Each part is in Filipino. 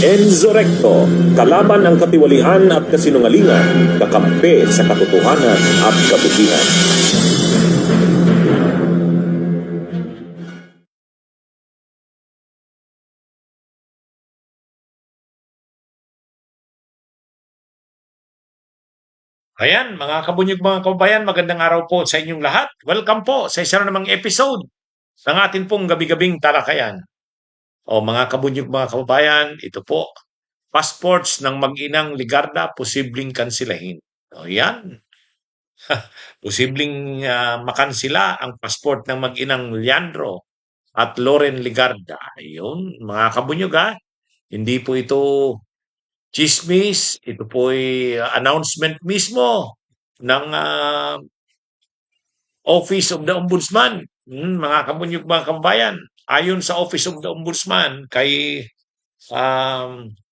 Enzo Recto, kalaban ang katiwalian at kasinungalingan, kakampi sa katotohanan at kabutihan. Ayan, mga kabunyog mga kababayan, magandang araw po sa inyong lahat. Welcome po sa isa na namang episode ng atin pong gabi-gabing talakayan. O mga kabunyog mga kababayan, ito po, passports ng mag-inang Ligarda posibleng kansilahin. O yan, posibleng makansila ang passport ng mag-inang Leandro at Loren Ligarda. Ayun, mga kabunyog hindi po ito chismis, ito po ay announcement mismo ng Office of the Ombudsman. Mga kabunyog mga kababayan, ayon sa Office of the Ombudsman kay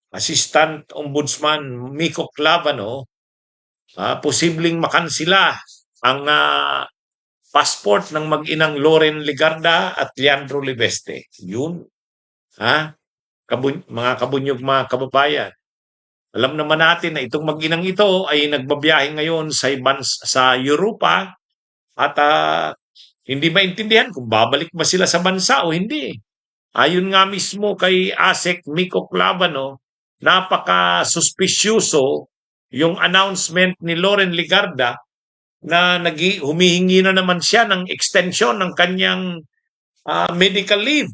Assistant Ombudsman Miko Clavano, posibleng makansila ang passport ng mag-inang Loren Ligarda at Leandro Libeste. Yun. Mga kabunyog mga kababayan. Alam naman natin na itong mag-inang ito ay nagbabiyahe ngayon sa Europa at hindi maintindihan kung babalik ba sila sa bansa o hindi. Ayon nga mismo kay ASEC Miko Clavano, napaka-suspiciouso yung announcement ni Loren Ligarda na humihingi na naman siya ng extension ng kanyang medical leave.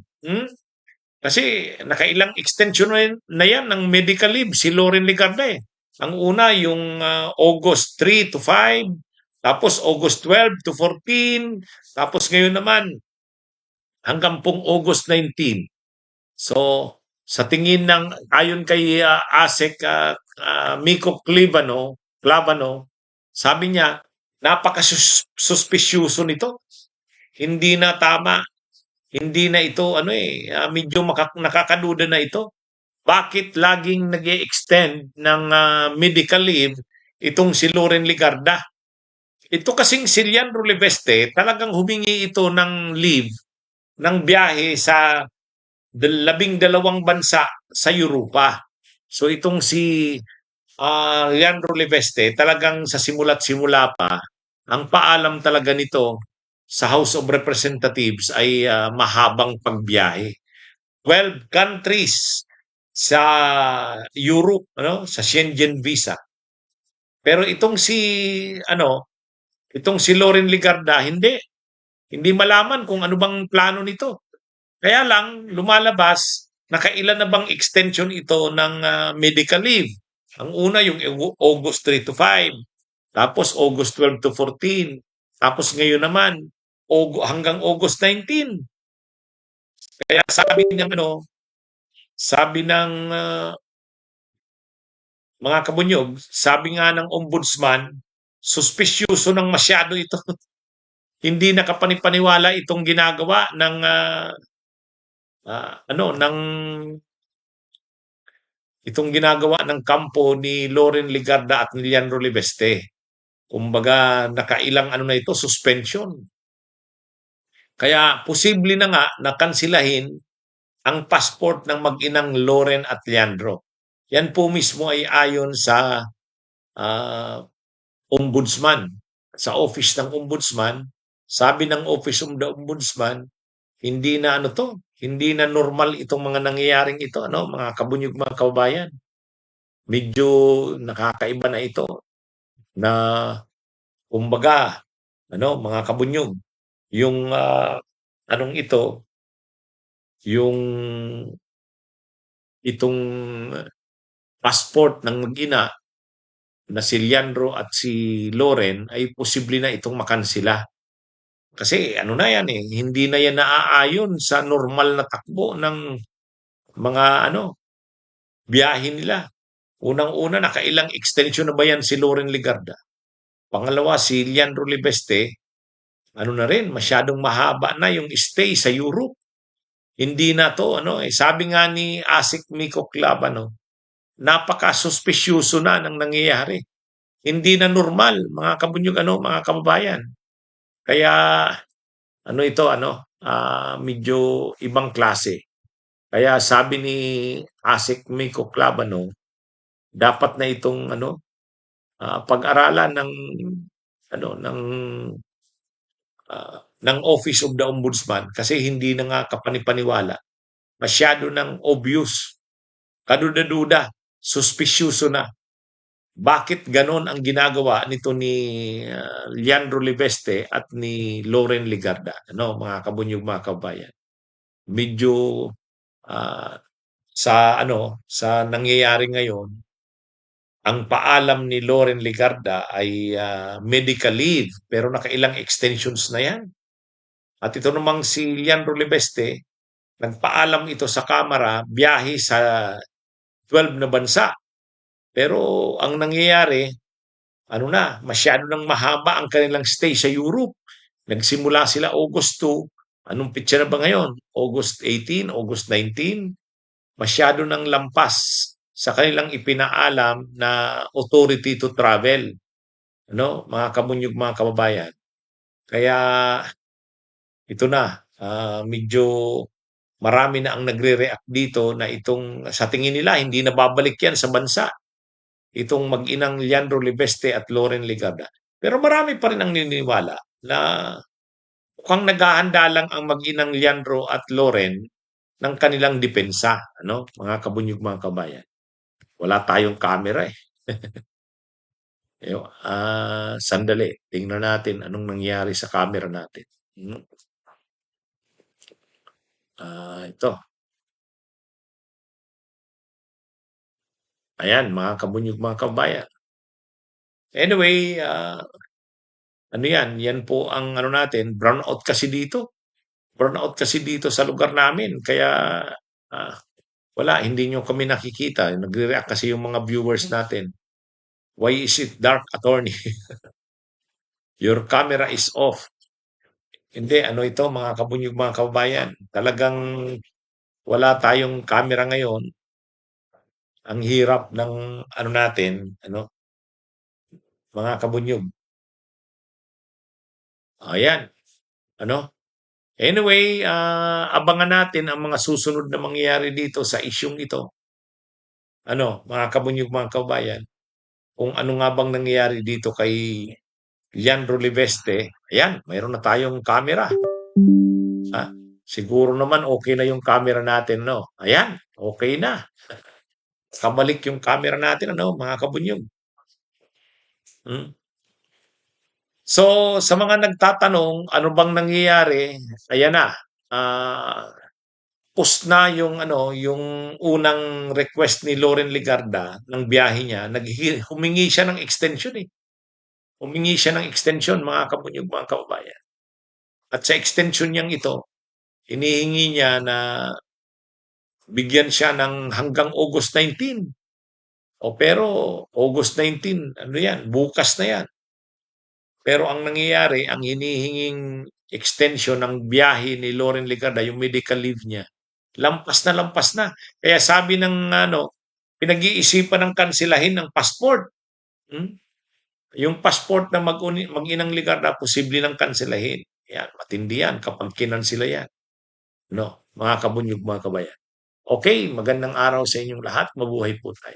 Kasi nakailang extension na yan ng medical leave si Loren Ligarda eh. Ang una yung August 3 to 5, tapos August 12 to 14, tapos ngayon naman hanggang pong August 19. So sa tingin ng ayon kay ASEC Miko Clavano, sabi niya napaka-suspiciouso nito. Hindi na tama. Hindi na ito medyo nakakaduda na ito. Bakit laging nag-e-extend ng medical leave itong si Loren Ligarda? Ito kasing si Leandro Libeste, talagang humingi ito ng leave ng biyahe sa 12 bansa sa Europa. So itong si Leandro Libeste, talagang sa simula't simula pa, ang paalam talaga nito sa House of Representatives ay mahabang pagbiyahe. 12 countries sa Europe, sa Schengen visa. Pero itong si Loren Ligarda, hindi malaman kung ano bang plano nito. Kaya lang lumalabas nakailan na bang extension ito ng medical leave. Ang una yung August 3 to 5, tapos August 12 to 14, tapos ngayon naman hanggang August 19. Kaya sabi ng mga kabunyog, sabi nga ng ombudsman, suspiciouso ng masyado ito. Hindi nakapanipaniwala itong ginagawa ng itong ginagawa ng kampo ni Loren Ligarda at ni Leandro Libeste. Kumbaga nakailang suspension. Kaya posible na nga na kansilahin ang passport ng mag-inang Loren at Leandro. Yan po mismo ay ayon sa ombudsman. Sa office ng ombudsman, sabi ng Office of the Ombudsman, hindi na hindi na normal itong mga nangyayaring ito, mga kabunyog mga kababayan. Medyo nakakaiba na ito na kumbaga, mga kabunyog, yung yung itong passport ng mag-ina na si Leandro at si Loren ay posible na itong makansila. Kasi na yan hindi na yan naaayon sa normal na takbo ng mga biyahe nila. Unang-una, nakailang extension na ba yan si Loren Ligarda? Pangalawa, si Leandro Libeste, na rin, masyadong mahaba na yung stay sa Europe. Hindi na to, sabi nga ni ASEC Miko Clavano, napaka-suspiciouso na ng nangyayari. Hindi na normal, mga kabunyog, mga kababayan. Kaya, medyo ibang klase. Kaya sabi ni Asik Miko Clavano, dapat na itong pag-aralan ng Office of the Ombudsman kasi hindi na nga kapanipaniwala. Masyado ng obvious, kaduda-duda, suspiciouso na. Bakit ganon ang ginagawa nito ni Leandro Libeste at ni Loren Ligarda? Mga kabunyog, mga kabayan. Medyo sa nangyayari ngayon, ang paalam ni Loren Ligarda ay medical leave, pero nakailang extensions na yan. At ito namang si Leandro Libeste, nagpaalam ito sa Kamara, biyahe sa 12 na bansa. Pero ang nangyayari, masyado nang mahaba ang kanilang stay sa Europe. Nagsimula sila August 2. Anong pitsa na ba ngayon? August 18, August 19. Masyado nang lampas sa kanilang ipinaalam na authority to travel. Mga kabunyog, mga kababayan. Kaya ito na, medyo marami na ang nagre-react dito na itong sa tingin nila hindi na babalik yan sa bansa. Itong mag-inang Leandro Libeste at Loren Ligarda. Pero marami pa rin ang naniniwala na mukhang naghahanda lang ang mag-inang Leandro at Loren ng kanilang depensa, mga kabunyog, mga kabayan. Wala tayong camera eh. Sandali, tingnan natin anong nangyari sa camera natin. Ito. Ayan, mga kabunyog, mga kabayan. Anyway, yan po ang natin, brownout kasi dito. Brownout kasi dito sa lugar namin. Kaya, wala, hindi nyo kami nakikita. Nagre-react kasi yung mga viewers natin. Why is it dark, attorney? Your camera is off. Hindi, ito, mga kabunyog, mga kababayan. Talagang wala tayong camera ngayon. Ang hirap ng natin, mga kabunyog. Ayan. Anyway, abangan natin ang mga susunod na mangyayari dito sa isyung ito. Mga kabunyog, mga kabayan, kung ano nga bang nangyayari dito kay Leandro Libeste. Ayan, mayroon na tayong camera. Siguro naman okay na yung camera natin, Ayan, okay na. Kabalik yung camera natin, mga kabunyog. So, sa mga nagtatanong, ano bang nangyayari? Ayan na. Post na yung unang request ni Loren Ligarda ng biyahe niya. Humingi siya ng extension eh. Humingi siya ng extension, mga kabunyog, mga kababayan. At sa extension niyang ito, hinihingi niya na bigyan siya ng hanggang August 19. Pero August 19, yan, bukas na yan. Pero ang nangyayari, ang hinihinging extension ng biyahe ni Loren Ligarda, yung medical leave niya, lampas na. Kaya sabi ng pinag-iisipan ng kansilahin ng passport. Yung passport na mag-inang Ligarda, posible ng kansilahin. Yan, matindi yan kapag kinansila yan. Mga kabunyog, mga kabayan. Okay, magandang araw sa inyong lahat. Mabuhay po tayo.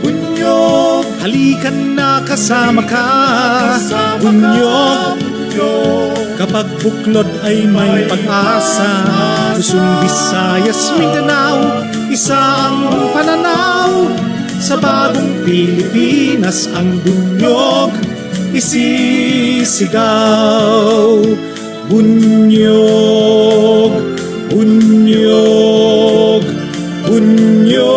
Bunyog, halikan na kasama ka. Bunyog, kapag buklod ay may pag-asa. Luzon, Visayas, Mindanao, isa ang pananaw. Sa bagong Pilipinas ang bunyog isisigaw. Bunyog, bunyog, bunyog.